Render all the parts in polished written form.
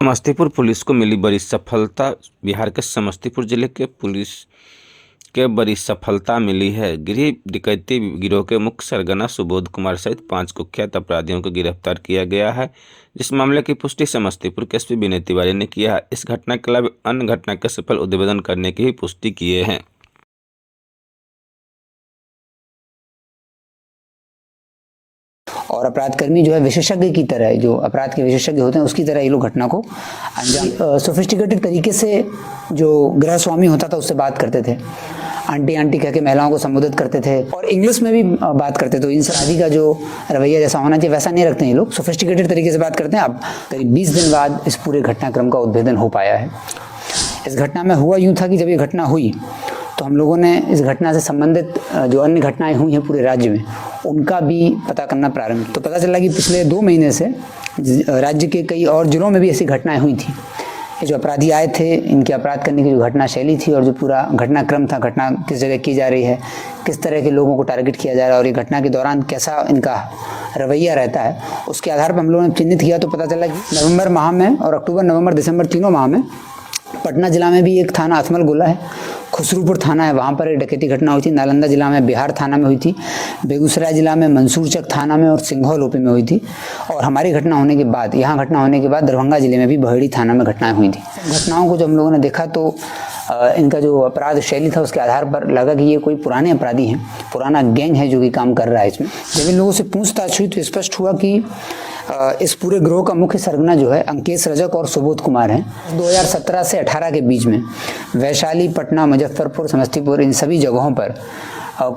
Samastipur police को मिली बड़ी सफलता। बिहार के समस्तीपुर जिले के पुलिस के बड़ी सफलता मिली है। गृह डकैती गिरोह के मुख्य सरगना सुबोध कुमार सहित 5 कुख्यात अपराधियों को गिरफ्तार किया गया है। इस मामले की पुष्टि समस्तीपुर के एसपी विनय तिवारी ने किया है। इस घटना के अलावा अन्य घटना के सफल उद्भेदन करने की भी पुष्टि किए हैं। और अपराधकर्मी जो है विशेषज्ञ की तरह, जो अपराध के विशेषज्ञ होते हैं उसकी तरह ये लोग घटना को अंजाम सोफिस्टिकेटेड तरीके से, जो गृह स्वामी होता था उससे बात करते थे, आंटी आंटी कह के महिलाओं को संबोधित करते थे और इंग्लिश में भी बात करते थे। तो इन अपराधी का जो रवैया जैसा होना चाहिए वैसा नहीं रखते हैं ये लोग, सोफिस्टिकेटेड तरीके से बात करते हैं। अब करीब 20 दिन बाद इस पूरे घटनाक्रम का उद्भेदन हो पाया है। इस घटना में हुआ यूँ था कि जब ये घटना हुई तो हम लोगों ने इस घटना से संबंधित जो अन्य घटनाएं हुई हैं पूरे राज्य में उनका भी पता करना प्रारंभ किया। तो पता चला कि पिछले 2 महीने से राज्य के कई और जिलों में भी ऐसी घटनाएं हुई थी। ये जो अपराधी आए थे, इनके अपराध करने की जो घटना शैली थी और जो पूरा घटनाक्रम था, घटना किस जगह की जा रही है, किस तरह के लोगों को टारगेट किया जा रहा है और ये घटना के दौरान कैसा इनका रवैया रहता है, उसके आधार पर हम लोगों ने चिन्हित किया। तो पता चला कि नवंबर माह में और अक्टूबर, नवंबर, दिसंबर तीनों माह में पटना जिला में भी एक थाना अथमल गोला है, खुसरूपुर थाना है, वहाँ पर एक डकैती घटना हुई थी। नालंदा जिला में बिहार थाना में हुई थी, बेगूसराय जिला में मंसूरचक थाना में और सिंघौल ओपी में हुई थी। और हमारी घटना होने के बाद, यहाँ घटना होने के बाद दरभंगा जिले में भी बहेड़ी थाना में घटनाएं हुई थी। घटनाओं को जब हम लोगों ने देखा तो इनका जो अपराध शैली था उसके आधार पर लगा कि ये कोई पुराने अपराधी हैं, पुराना गैंग है जो कि काम कर रहा है इसमें। जब इन लोगों से पूछताछ हुई तो स्पष्ट हुआ कि इस पूरे ग्रोह का मुख्य सरगना जो है अंकेश रजक और सुबोध कुमार हैं। 2017 से 18 के बीच में वैशाली, पटना, मुजफ्फरपुर, समस्तीपुर, इन सभी जगहों पर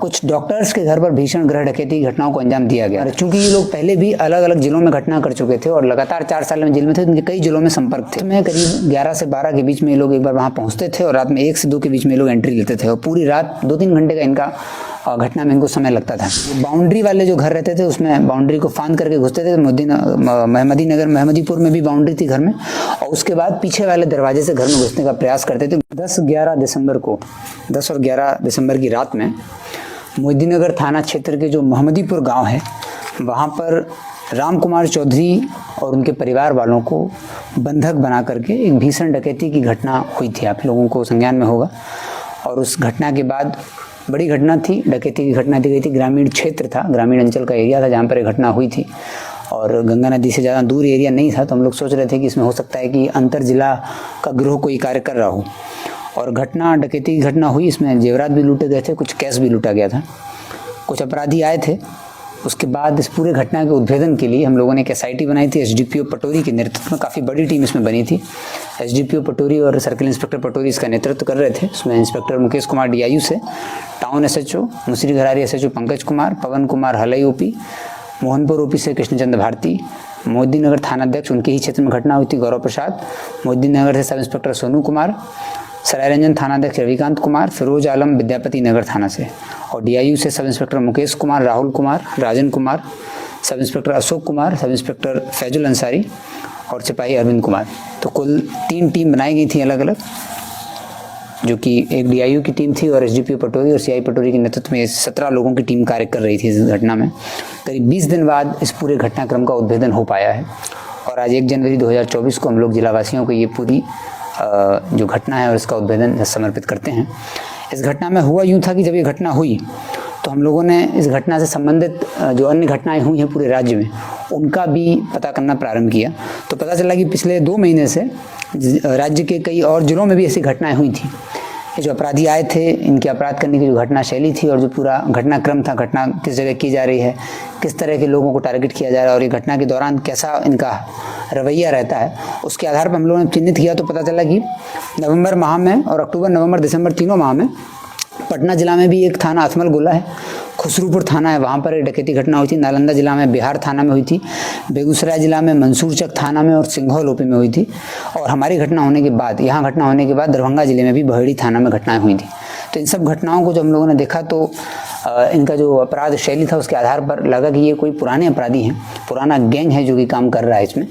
कुछ डॉक्टर्स के घर पर भीषण गृह डकैती की घटनाओं को अंजाम दिया गया। चूंकि ये लोग पहले भी अलग अलग जिलों में घटना कर चुके थे और लगातार 4 साल में जेल में थे, उनके कई जिलों में संपर्क थे। मैं करीब 11 से 12 के बीच में ये लोग एक बार वहाँ पहुँचते थे और रात में 1 से 2 के बीच में ये लोग एंट्री लेते थे और पूरी रात 2-3 घंटे का इनका घटना में इनको समय लगता था। बाउंड्री वाले जो घर रहते थे उसमें बाउंड्री को फांद करके घुसते थे। महमदी नगर, महमदीपुर में भी बाउंड्री थी घर में, और उसके बाद पीछे वाले दरवाजे से घर में घुसने का प्रयास करते थे। 10 और 11 दिसंबर की रात में मोहिद्दीनगर थाना क्षेत्र के जो महमदीपुर गांव है वहां पर राम कुमार चौधरी और उनके परिवार वालों को बंधक बना करके एक भीषण डकैती की घटना हुई थी। आप लोगों को संज्ञान में होगा। और उस घटना के बाद बड़ी घटना थी, डकैती की घटना दी गई थी। ग्रामीण क्षेत्र था, ग्रामीण अंचल का एरिया था जहाँ पर ये घटना हुई थी और गंगा नदी से ज़्यादा दूर एरिया नहीं था। तो हम लोग सोच रहे थे कि इसमें हो सकता है कि अंतर जिला का गिरोह कोई कार्य कर रहा हो। और घटना, डकैती की घटना हुई, इसमें जेवरात भी लूटे गए थे, कुछ कैश भी लूटा गया था, कुछ अपराधी आए थे। उसके बाद इस पूरे घटना के उद्भेदन के लिए हम लोगों ने एक SIT बनाई थी एसडीपीओ पटोरी के नेतृत्व में। काफ़ी बड़ी टीम इसमें बनी थी। एसडीपीओ पटोरी और सर्किल इंस्पेक्टर पटोरी इसका नेतृत्व कर रहे थे। इसमें इंस्पेक्टर मुकेश कुमार DIU से, टाउन SHO मुसरी घरारी SHO पंकज कुमार, पवन कुमार हलई OP, मोहनपुर OP से कृष्णचंद्र भारती, मोहिद्दीनगर थानाध्यक्ष, उनके ही क्षेत्र में घटना हुई थी, गौरव प्रसाद, मोहिद्दीनगर से सब इंस्पेक्टर सोनू कुमार, सरायरंजन थानाध्यक्ष रविकांत कुमार, फिरोज आलम विद्यापति नगर थाना से, और DIU से sub inspector Mukesh Kumar, Rahul Kumar, Rajan Kumar, sub inspector Ashok Kumar, sub inspector Faizul Ansari और सिपाही अरविंद कुमार। तो कुल 3 टीम बनाई गई थी अलग अलग, जो कि एक DIU की टीम थी और SDPO पटोरी और CI पटोरी के नेतृत्व में 17 लोगों की टीम कार्य कर रही थी इस घटना में। करीब 20 दिन बाद इस पूरे घटनाक्रम का उद्भेदन हो पाया है और आज 1 जनवरी 2024 को हम लोग जिलावासियों को ये पूरी जो घटना है और इसका उद्भेदन समर्पित करते हैं। इस घटना में हुआ यूँ था कि जब ये घटना हुई तो हम लोगों ने इस घटना से संबंधित जो अन्य घटनाएं हुई हैं पूरे राज्य में उनका भी पता करना प्रारंभ किया। तो पता चला कि पिछले 2 महीने से राज्य के कई और जिलों में भी ऐसी घटनाएं हुई थी। ये जो अपराधी आए थे, इनके अपराध करने की जो घटना शैली थी और जो पूरा घटनाक्रम था, घटना किस जगह की जा रही है, किस तरह के लोगों को टारगेट किया जा रहा है और ये घटना के दौरान कैसा इनका रवैया रहता है, उसके आधार पर हम लोगों ने चिन्हित किया। तो पता चला कि नवंबर माह में और अक्टूबर, नवंबर, दिसंबर तीनों माह में पटना जिला में भी एक थाना अथमल गोला है, खुसरूपुर थाना है, वहाँ पर एक डकैती घटना हुई थी। नालंदा जिला में बिहार थाना में हुई थी, बेगूसराय जिला में मंसूरचक थाना में और सिंघौल ओपी में हुई थी। और हमारी घटना होने के बाद, यहाँ घटना होने के बाद दरभंगा जिले में भी बहेड़ी थाना में घटनाएं हुई थी। तो इन सब घटनाओं को जब हम लोगों ने देखा तो इनका जो अपराध शैली था उसके आधार पर लगा कि ये कोई पुराने अपराधी हैं, पुराना गैंग है जो कि काम कर रहा है इसमें।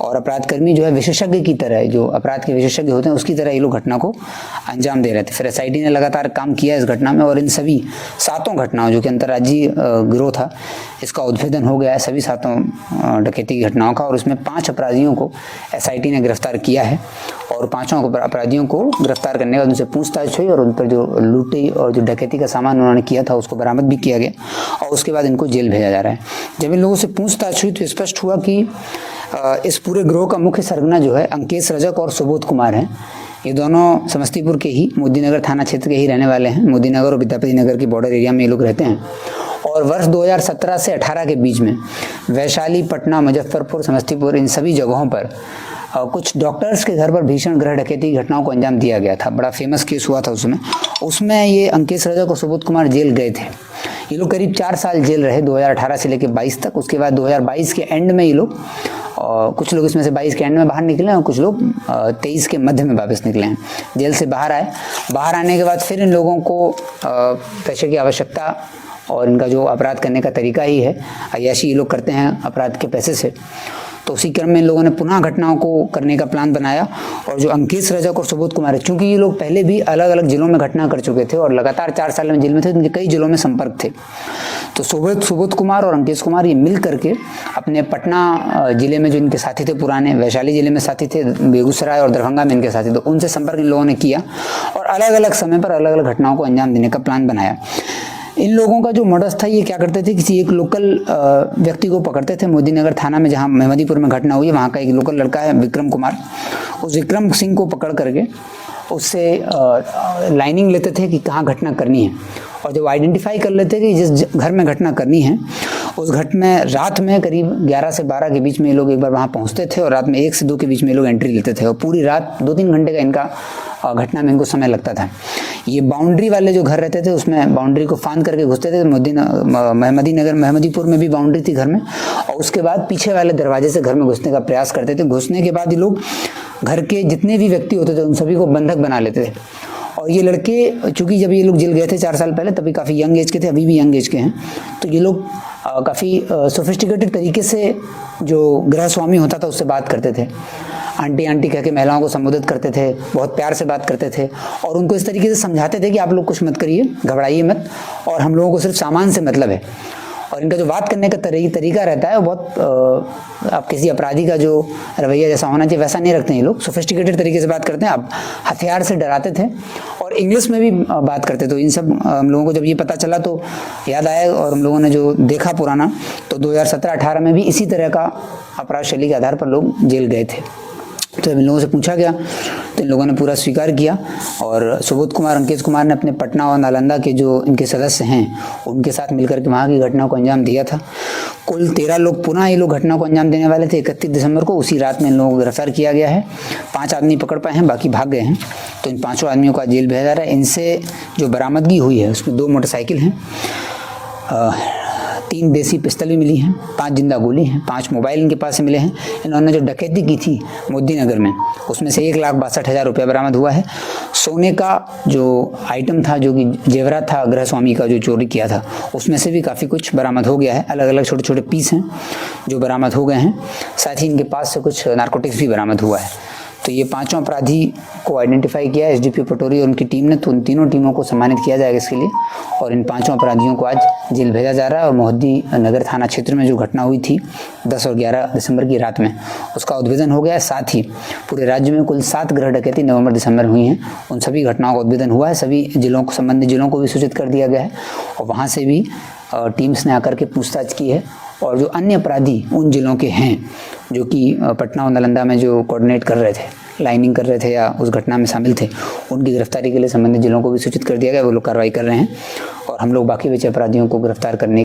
और अपराधकर्मी जो है विशेषज्ञ की तरह, जो अपराध के विशेषज्ञ होते हैं उसकी तरह ये लोग घटना को अंजाम दे रहे थे। फिर एसआईटी ने लगातार काम किया इस घटना में और इन सभी 7 घटनाओं जो कि अंतर्राज्यीय गिरोह था इसका उद्भेदन हो गया है, सभी 7 डकैती की घटनाओं का। और उसमें 5 अपराधियों को एसआईटी ने गिरफ्तार किया है और 5 अपराधियों को गिरफ्तार करने के बाद उनसे पूछताछ हुई और उन पर जो लूटी और जो डकैती का सामान उन्होंने किया था उसको बरामद भी किया गया और उसके बाद इनको जेल भेजा जा रहा है। जब इन लोगों से पूछताछ हुई तो स्पष्ट हुआ कि इस पूरे गिरोह का मुख्य सरगना जो है अंकेश रजक और सुबोध कुमार हैं। ये दोनों समस्तीपुर के ही मोदीनगर थाना क्षेत्र के ही रहने वाले हैं। मोदीनगर और विद्यापति नगर की बॉर्डर एरिया में ये लोग रहते हैं और वर्ष 2017 से 18 के बीच में वैशाली, पटना, मुजफ्फरपुर, समस्तीपुर इन सभी जगहों पर कुछ डॉक्टर्स के घर पर भीषण गृह डकैती की घटनाओं को अंजाम दिया गया था। बड़ा फेमस केस हुआ था उसमें ये अंकेश रजक और सुबोध कुमार जेल गए थे। ये लोग करीब 4 साल जेल रहे 2018 से लेकर 22 तक। उसके बाद 2022 के एंड में ये लोग कुछ लोग इसमें से 22 के एंड में बाहर निकले और कुछ लोग 23 के मध्य में वापस निकले हैं, जेल से बाहर आए। बाहर आने के बाद फिर इन लोगों को पैसे की आवश्यकता और इनका जो अपराध करने का तरीका ही है, अय्याशी ये लोग करते हैं अपराध के पैसे से। तो उसी क्रम में इन लोगों ने पुनः घटनाओं को करने का प्लान बनाया और जो अंकेश रजक और सुबोध कुमार है, चूंकि ये लोग पहले भी अलग अलग जिलों में घटना कर चुके थे और लगातार 4 साल में जेल में थे, इनके कई जिलों में संपर्क थे। तो सुबोध कुमार और अंकेश कुमार ये मिल करके अपने पटना जिले में जो इनके साथी थे पुराने, वैशाली जिले में साथी थे, बेगूसराय और दरभंगा में इनके साथी थे, उनसे संपर्क इन लोगों ने किया और अलग अलग समय पर अलग अलग घटनाओं को अंजाम देने का प्लान बनाया। इन लोगों का जो मॉडस था, ये क्या करते थे, किसी एक लोकल व्यक्ति को पकड़ते थे मोदीनगर थाना में जहां मेहमदीपुर में घटना हुई है, वहां का एक लोकल लड़का है विक्रम कुमार। उस विक्रम सिंह को पकड़ करके उससे लाइनिंग लेते थे कि कहाँ घटना करनी है और जब आइडेंटिफाई कर लेते कि जिस घर में घटना करनी है उस घट में रात में करीब 11 से 12 के बीच में ये लोग एक बार वहाँ पहुँचते थे और रात में 1 से 2 के बीच में ये लोग एंट्री लेते थे और पूरी रात 2-3 घंटे का इनका घटना में इनको समय लगता था। ये बाउंड्री वाले जो घर रहते थे उसमें बाउंड्री को फांद करके घुसते थे। मेहमदीपुर में भी बाउंड्री थी घर में और उसके बाद पीछे वाले दरवाजे से घर में घुसने का प्रयास करते थे। घुसने के बाद ये लोग घर के जितने भी व्यक्ति होते थे उन सभी को बंधक बना लेते थे। और ये लड़के, चूंकि जब ये लोग जेल गए थे 4 साल पहले, तभी काफ़ी यंग एज के थे, अभी भी यंग एज के हैं, तो ये लोग काफ़ी सोफिस्टिकेटेड तरीके से जो गृह स्वामी होता था उससे बात करते थे। आंटी आंटी कह के महिलाओं को संबोधित करते थे, बहुत प्यार से बात करते थे और उनको इस तरीके से समझाते थे कि आप लोग कुछ मत करिए, घबराइए मत और हम लोगों को सिर्फ सामान से मतलब है। और इनका जो बात करने का तरीका रहता है वो बहुत आप किसी अपराधी का जो रवैया जैसा होना चाहिए वैसा नहीं रखते हैं। ये लोग सोफिस्टिकेटेड तरीके से बात करते हैं। आप हथियार से डराते थे और इंग्लिश में भी बात करते। तो इन सब हम लोगों को जब ये पता चला तो याद आया और हम लोगों ने जो देखा पुराना, तो 2017-18 में भी इसी तरह का अपराध शैली के आधार पर लोग जेल गए थे। तो इन लोगों से पूछा गया तो इन लोगों ने पूरा स्वीकार किया और सुबोध कुमार, अंकेश कुमार ने अपने पटना और नालंदा के जो इनके सदस्य हैं उनके साथ मिलकर के वहाँ की घटना को अंजाम दिया था। कुल 13 लोग पुनः ये लोग घटना को अंजाम देने वाले थे 31 दिसंबर को। उसी रात में इन लोगों को गिरफ्तार किया गया है। 5 आदमी पकड़ पाए हैं, बाकी भाग गए हैं। तो इन 5 आदमियों को आज जेल भेजा जा रहा है। इनसे जो बरामदगी हुई है उसमें 2 मोटरसाइकिल हैं, 3 देसी पिस्तल भी मिली हैं, 5 जिंदा गोली हैं, 5 मोबाइल इनके पास से मिले हैं। इन्होंने जो डकैती की थी मोदीनगर में उसमें से 1,62,000 रुपया बरामद हुआ है। सोने का जो आइटम था, जो कि जेवरात था गृह स्वामी का जो चोरी किया था, उसमें से भी काफ़ी कुछ बरामद हो गया है। अलग अलग छोटे छोटे पीस हैं जो बरामद हो गए हैं। साथ ही इनके पास से कुछ नारकोटिक्स भी बरामद हुआ है। तो ये 5 अपराधी को आइडेंटिफाई किया एसडीपीओ पटोरी और उनकी टीम ने। तो उन तीनों टीमों को सम्मानित किया जाएगा इसके लिए और इन 5 अपराधियों को आज जेल भेजा जा रहा है। और मोहद्दी नगर थाना क्षेत्र में जो घटना हुई थी 10 और 11 दिसंबर की रात में, उसका उद्भेदन हो गया है। साथ ही पूरे राज्य में कुल 7 गृह डकैती नवंबर-दिसंबर हुई हैं। उन सभी घटनाओं का उद्भेदन हुआ है। सभी जिलों को, संबंधित जिलों को भी सूचित कर दिया गया है और वहाँ से भी टीम्स ने आकर के पूछताछ की है। और जो अन्य अपराधी उन जिलों के हैं जो कि पटना और नालंदा में जो कोऑर्डिनेट कर रहे थे, लाइनिंग कर रहे थे या उस घटना में शामिल थे, उनकी गिरफ्तारी के लिए संबंधित जिलों को भी सूचित कर दिया गया। वो लोग कार्रवाई कर रहे हैं और हम लोग बाकी बचे अपराधियों को गिरफ्तार करने